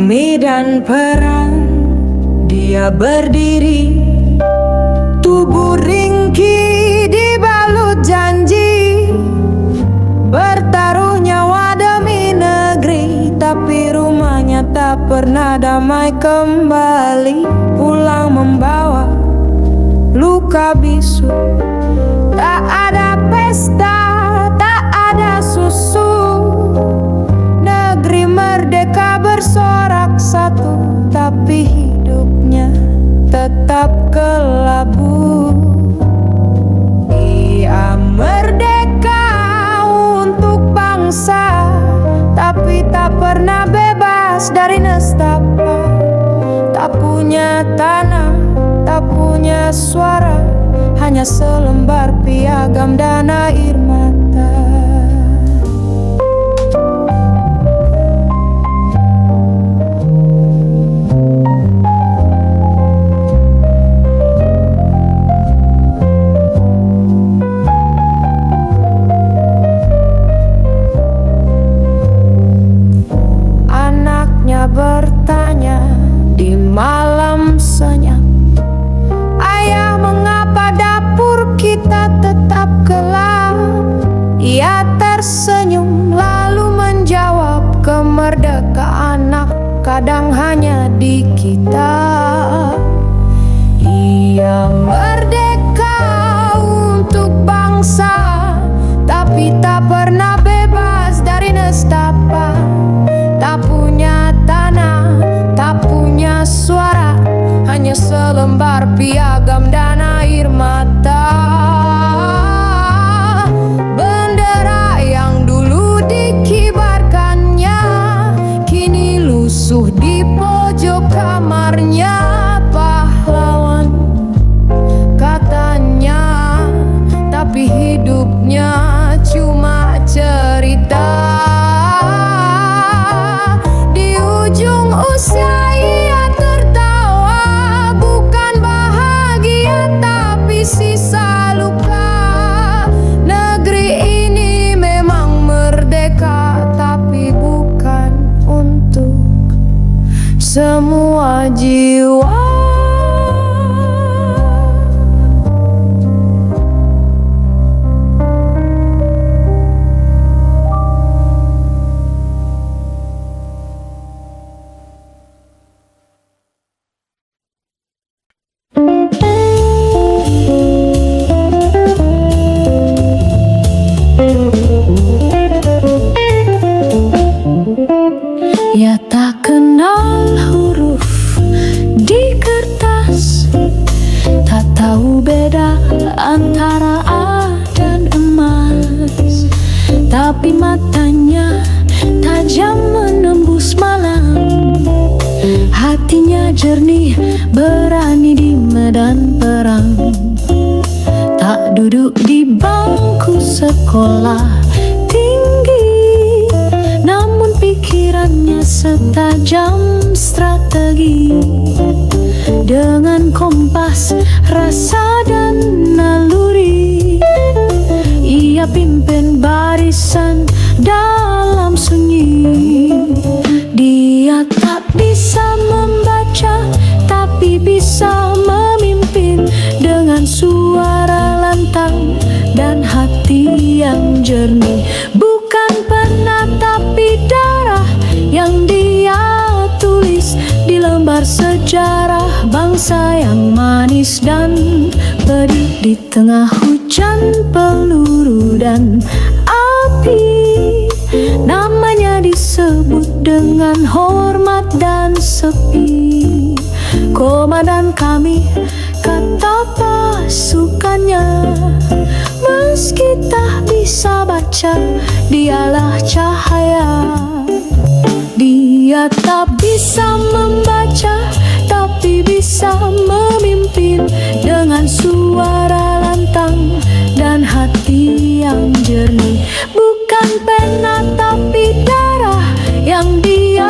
bumi dan perang. Dia berdiri, tubuh ringkih dibalut janji, bertaruh nyawa demi negeri. Tapi rumahnya tak pernah damai kembali. Pulang membawa luka bisu, tak ada pesta, tak ada susu. Negeri merdeka bersorak satu, tapi hidupnya tetap kelabu. Ia merdeka untuk bangsa, tapi tak pernah bebas dari nestapa. Tak punya tanah, tak punya suara, hanya selembar piagam dan air mata. Anaknya bertanya di malam senyap, "Ayah, mengapa dapur kita tetap gelap?" Ia tersenyum lalu menjawab, "Kemerdekaan anak kadang hanya di kita." Ia merdeka untuk bangsa, tapi tak pernah bebas dari nestapa. Tak punya tanah, tak punya suara, hanya selembar piagam dan air mata. Bendera yang dulu dikibarkannya kini lusuh di pojok kamarnya. Pahlawan katanya, tapi hidupnya cuma cerita. Usia ia tertawa, bukan bahagia tapi sisa luka. Negeri ini memang merdeka, tapi bukan untuk semua jiwa. Ia tak kenal huruf di kertas, tak tahu beda antara A dan emas. Tapi matanya tajam menembus malam, hatinya jernih berani di medan perang. Tak duduk di bangku sekolah tinggi, namun pikirannya setajam strategi. Dengan kompas, rasa dan naluri, ia pimpin barisan dalam sunyi. Dia tak bisa membaca, tapi bisa memimpin dengan suara lantang dan hati yang jernih. Bukan pernah tapi darah yang dia tulis di lembar sejarah bangsa yang manis dan pedih. Di tengah hujan peluru dan api, namanya disebut dengan hormat dan sepi. Komandan kami, kata pasukannya, meski tak bisa baca, dialah cahaya. Dia tak bisa membaca, tapi bisa memimpin dengan suara lantang dan hati yang jernih. Bukan pena tapi darah yang dia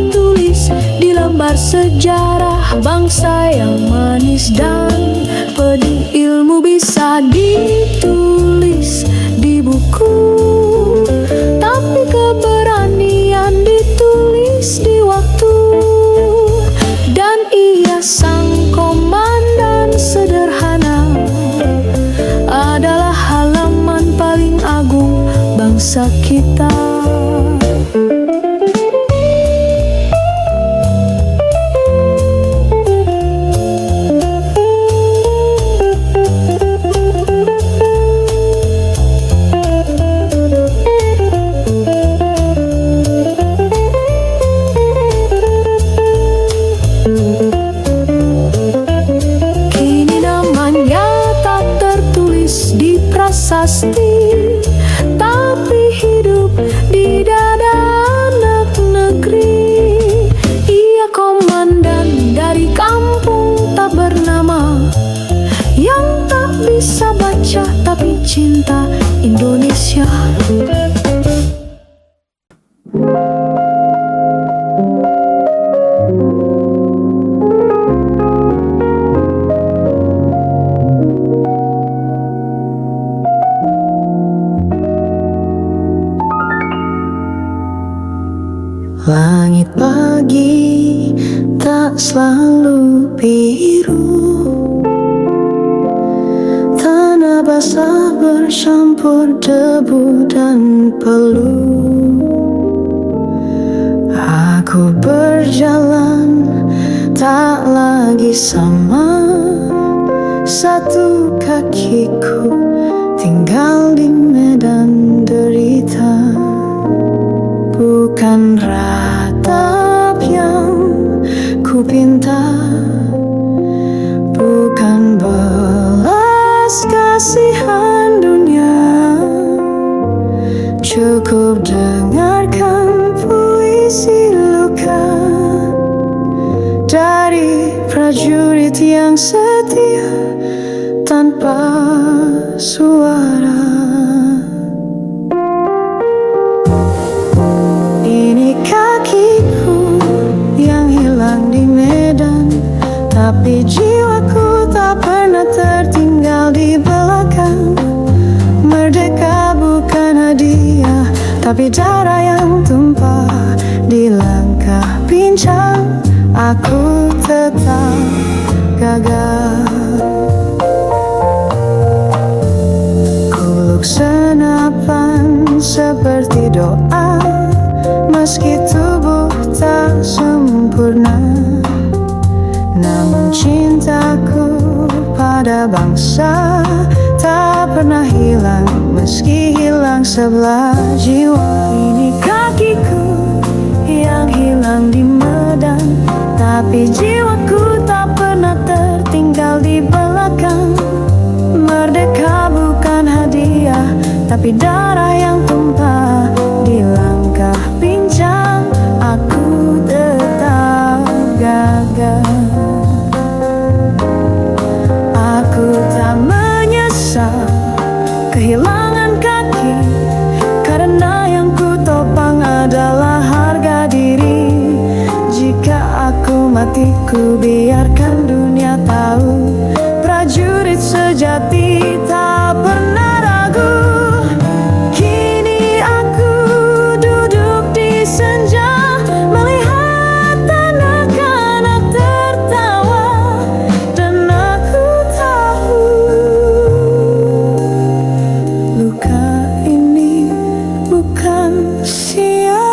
tulis di lembar sejarah bangsa yang manis dan pedih. Ilmu bisa ditulis di buku, tapi keberanian ditulis di waktu. Kini namanya tak tertulis di prasasti, tapi hidup di dada anak negeri. Ia komandan dari kampung tak bernama, yang tak bisa baca tapi cinta Indonesia. Langit pagi tak selalu biru, tanah basah bercampur debu dan peluh. Aku berjalan tak lagi sama, satu kakiku tinggal di medan derita. Bukan ratap yang ku pinta, bukan belas kasihan dunia. Cukup dengarkan puisi luka dari prajurit yang setia tanpa suara. Tapi jiwaku tak pernah tertinggal di belakang. Merdeka bukan hadiah, tapi darah yang tumpah di langkah pincang. Aku tetap gagah. Kuluk senapan seperti doa, meski tubuh tak sempurna. Namun cintaku pada bangsa tak pernah hilang, meski hilang sebelah jiwa. Ini kakiku yang hilang di medan, tapi jiwaku tak pernah tertinggal di belakang. Merdeka bukan hadiah, tapi darah yang tumpah di langkah pincang. Aku tetap gagah. Aku tak menyesal kehilangan kaki, karena yang ku topang adalah harga diri. Jika aku mati, ku biarkan dunia tahu, prajurit sejati tak pernah ragu. Kini aku duduk di senja, melihat anak-anak tertawa, dan aku tahu luka ini bukan sia-sia.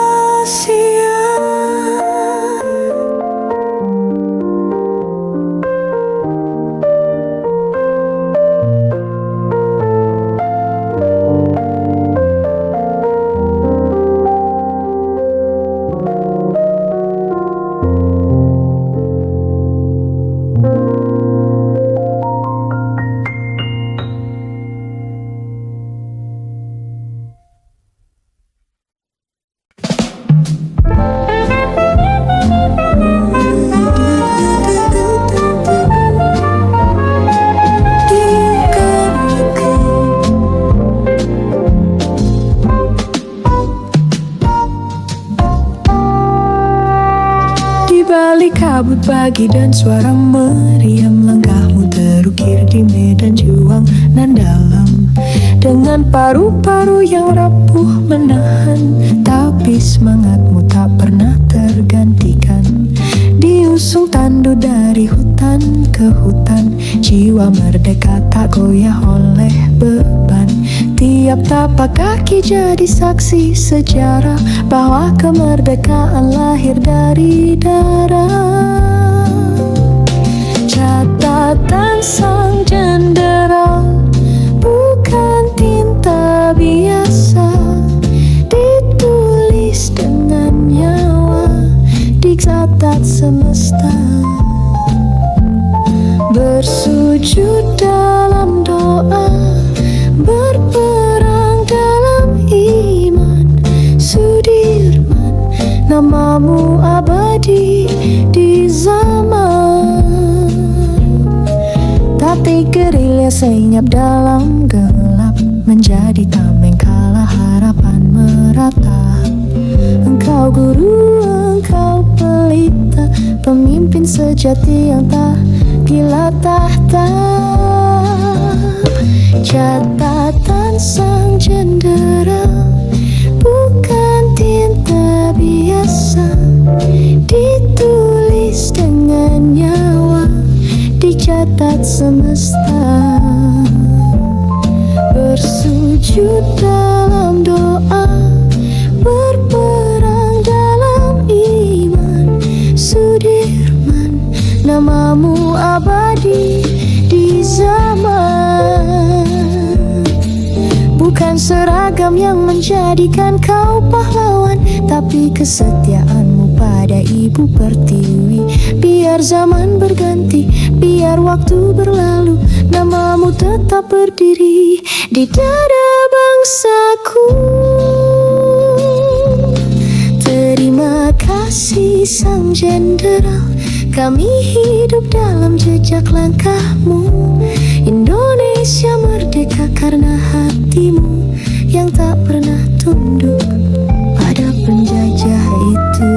Balik kabut pagi dan suara meriam, langkahmu terukir di medan juang nan dalam. Dengan paru-paru yang rapuh menahan, tapi semangatmu tak pernah tergantikan. Diusung tandu dari hutan ke hutan, jiwa merdeka tak goyah oleh beban. Tiap tapak kaki jadi saksi sejarah bahwa kemerdekaan lahir dari darah. Catatan sang jenderal bukan tinta biasa, ditulis dengan nyawa, dicatat semesta. Bersujud dalam doa, berperang dalam iman. Sudirman, namamu abadi di zaman. Tapi gerilya senyap dalam gelap, menjadi tameng kala harapan merata. Engkau guru, engkau pelita, pemimpin sejati yang tak gila tahta. Catatan sang jenderal bukan tinta biasa, ditulis dengan nyawa, dicatat semesta. Bersujud dalam doa, berperang dalam iman. Sudirman, namamu abadi di zaman. Bukan seragam yang menjadikan kau pahlawan, tapi kesetiaanmu pada Ibu Pertiwi. Biar zaman berganti, biar waktu berlalu, namamu tetap berdiri di dada bangsaku. Terima kasih sang jenderal, kami hidup dalam jejak langkahmu. Indonesia merdeka karena hatimu yang tak pernah tunduk pada penjajah itu.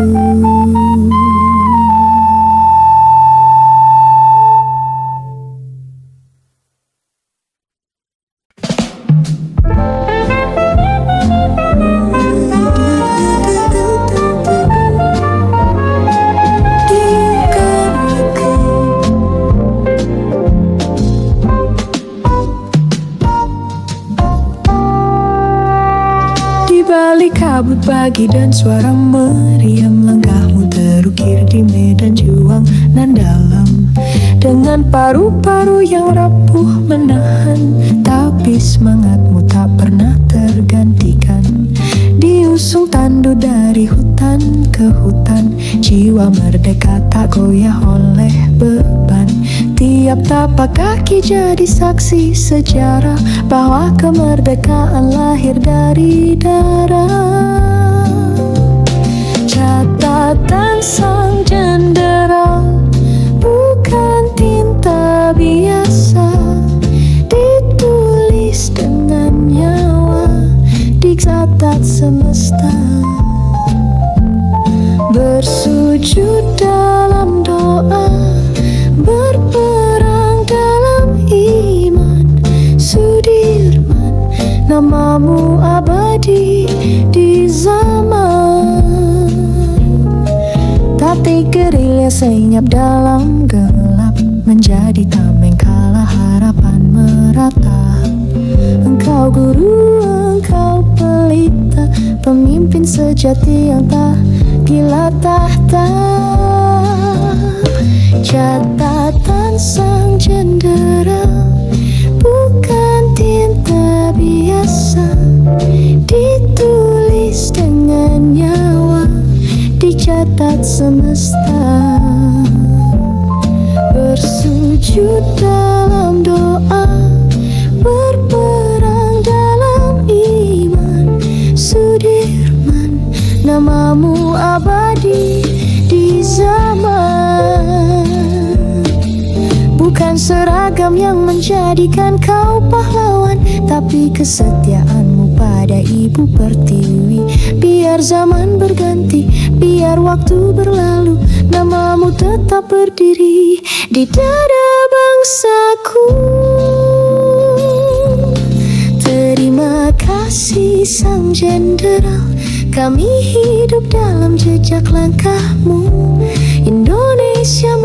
Balik kabut pagi dan suara meriam, langkahmu terukir di medan juang nan dalam. Dengan paru-paru yang rapuh menahan, tapi semangatmu tak pernah tergantikan. Diusung tandu dari hutan ke hutan, jiwa merdeka tak goyah oleh beban. Tiap tapak kaki jadi saksi sejarah bahwa kemerdekaan lahir dari darah. Catatan sang jenderal bukan tinta biasa, ditulis dengan nyawa, dicatat semesta. Bersujud dalam doa, berperang dalam iman. Sudirman, namamu abadi di zaman. Tapi gerilya senyap dalam gelap, menjadi tameng kala harapan merata. Engkau guru, engkau pelita, pemimpin sejati yang tak gila tahta. Catatan sang jenderal bukan tinta biasa, ditulis dengan nyawa, dicatat semesta. Bersujud dalam doa, berperang dalam iman. Sudirman, namamu abadi di zaman. Bukan seragam yang menjadikan kau pahlawan, tapi kesetiaanmu pada Ibu Pertiwi. Biar zaman berganti, biar waktu berlalu, namamu tetap berdiri di dada bangsaku. Terima kasih sang jenderal, kami hidup dalam jejak langkahmu. Indonesia